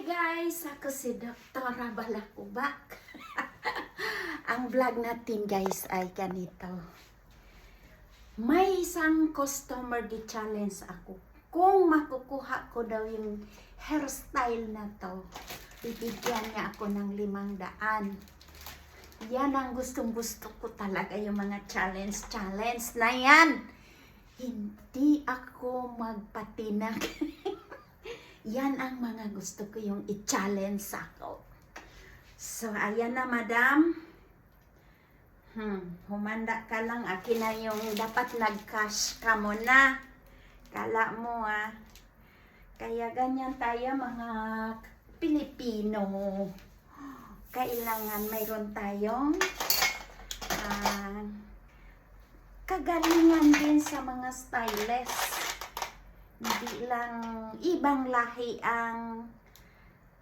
Guys, ako si Doktora Balakubak. Ang vlog natin guys ay ganito. May isang customer di challenge ako. Kung makukuha ko daw yung hairstyle na to, bibigyan niya ako ng 500. Yan ang gustong-gusto ko talaga, yung mga challenge na yan. Hindi ako magpatinag. Yan ang mga gusto ko, yung i-challenge ako. So, ayan na, madam. Humanda ka lang. Akin na yung dapat nag-cash ka muna. Kala mo, Kaya ganyan tayo, mga Pilipino. Kailangan mayroon tayong kagalingan din sa mga stylist. Hindi lang ibang lahi ang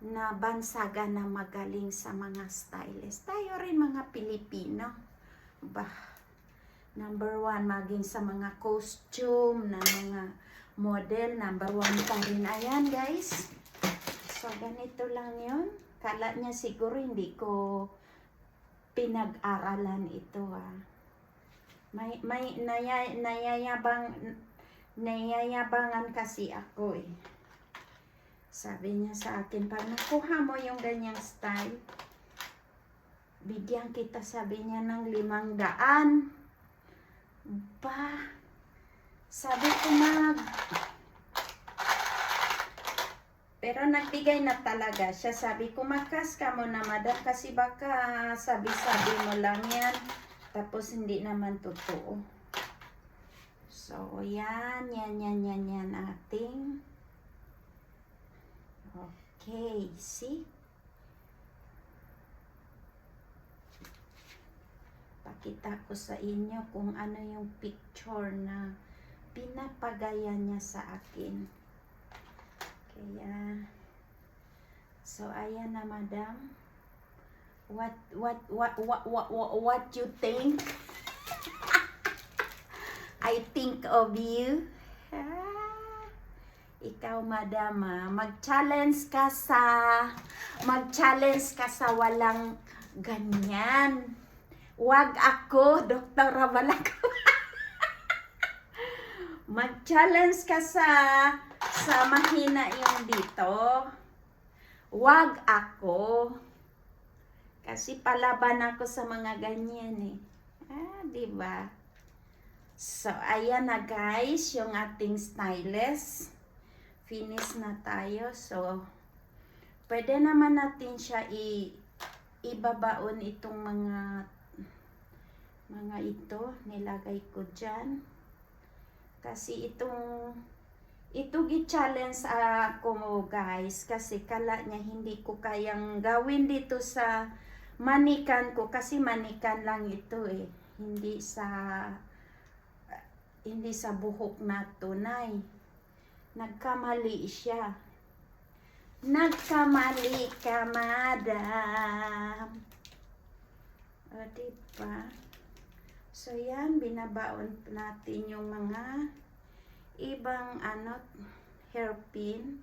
nabansaga na magaling sa mga stylist. Tayo rin mga Pilipino. Number 1 maging sa mga costume na mga model. Number 1 pa rin. Ayan guys. So ganito lang yun. Kala niya siguro hindi ko pinag-aralan ito May nayayabangan kasi ako Sabi niya sa akin, pag nakuha mo yung ganyang style, bigyan kita, sabi niya, ng 500. Sabi ko pero nagbigay na talaga siya. Sabi ko, makas ka mo na madam, kasi baka sabi-sabi mo lang yan, tapos hindi naman totoo. So, yan ating. Okay, see? Pakita ko sa inyo kung ano yung picture na pinapagaya niya sa akin. Kaya, so, ayan na, madam. What you think? I think of you. Ikaw, madam, mag-challenge ka sa walang ganyan. Wag ako, Doktora Balakubak. Mag-challenge ka sa mahina yung dito. Wag ako. Kasi palaban ako sa mga ganyan diba? So, ayan na guys, yung ating stylist. Finish na tayo. So, pwede naman natin siya ibabaon itong mga ito. Nilagay ko dyan. Kasi ito gi-challenge ako guys. Kasi kala niya hindi ko kayang gawin dito sa manikan ko. Kasi manikan lang ito Hindi sa buhok na tunay. Nagkamali siya. Nagkamali ka, madam. O, diba? So, yan. Binabaon natin yung mga ibang hairpin.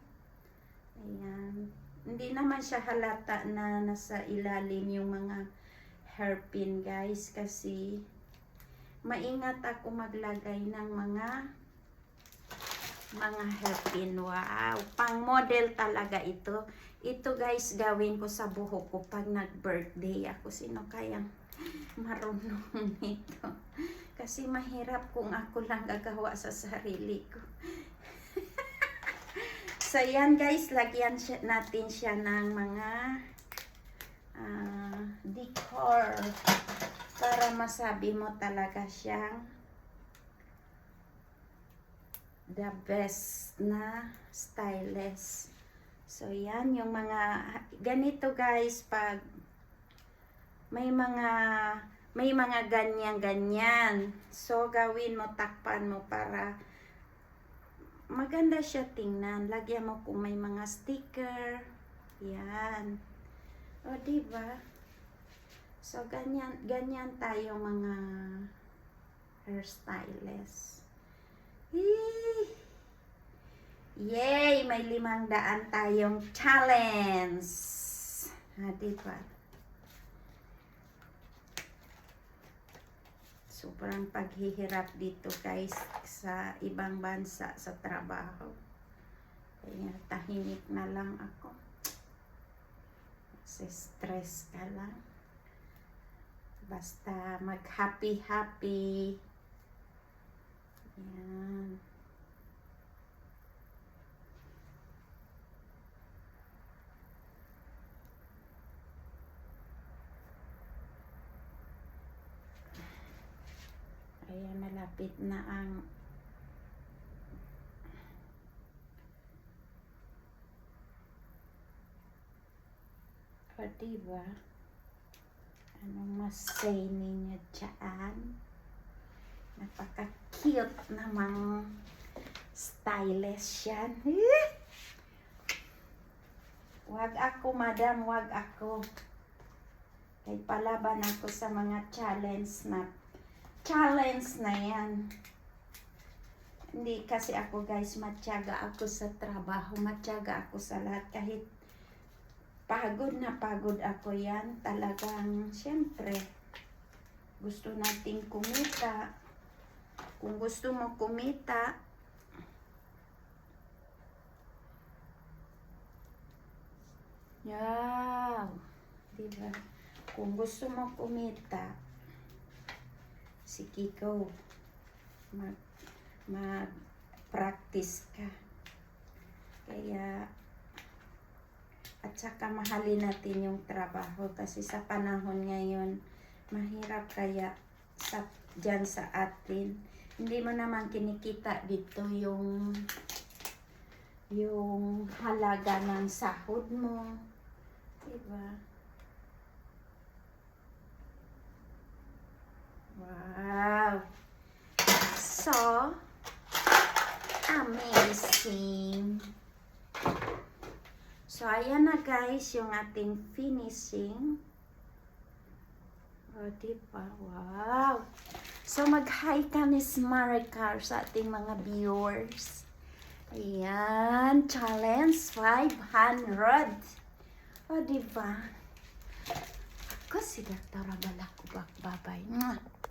Ayan. Hindi naman siya halata na nasa ilalim yung mga hairpin, guys. Kasi maingat ako maglagay ng mga hairpin. Wow, pang model talaga ito. Ito guys, gawin ko sa buhok ko pag nag-birthday ako. Sino kayang marunong nito? Kasi mahirap kung ako lang gagawa sa sarili ko. So yan guys, lagyan natin siya ng mga decor para masabi mo talaga siyang the best na stylist. So, yan yung mga ganito guys, pag may mga ganyan. So, gawin mo, takpan mo para maganda siya tingnan. Lagyan mo kung may mga sticker. Yan. O, diba? So, ganyan tayo mga hairstylist. Yay! May 500 tayong challenge. Ha, diba? Sobrang paghihirap dito guys sa ibang bansa sa trabaho. Kaya tahimik na lang ako. Kasi stress ka lang. Basta mag-happy-happy. Yan. Kaya malapit na ang o diba? Anong mas say ninyo dyan? Napaka-cute namang stylish yan. Wag ako, madam, wag ako. Kay palaban ako sa mga challenge na yan. Hindi kasi ako guys, matyaga ako sa trabaho, matyaga ako sa lahat. Kahit pagod na pagod ako yan, talagang syempre gusto nating kumita. Kung gusto mo kumita, yeah, diba? Kung gusto mo kumita, sige go, mag-practice ka. Kaya, at saka mahalin natin yung trabaho kasi sa panahon ngayon, mahirap kaya dyan sa atin. Hindi mo naman kinikita dito yung halaga ng sahod mo. Diba? Wow! So, amazing! So, ayan na guys, yung ating finishing. O, diba? Wow! So, mag-hi ka, Miss Maricar, sa ating mga viewers. Ayan, challenge 500. O, diba? Ako si Dr. Balakubak. Bye-bye.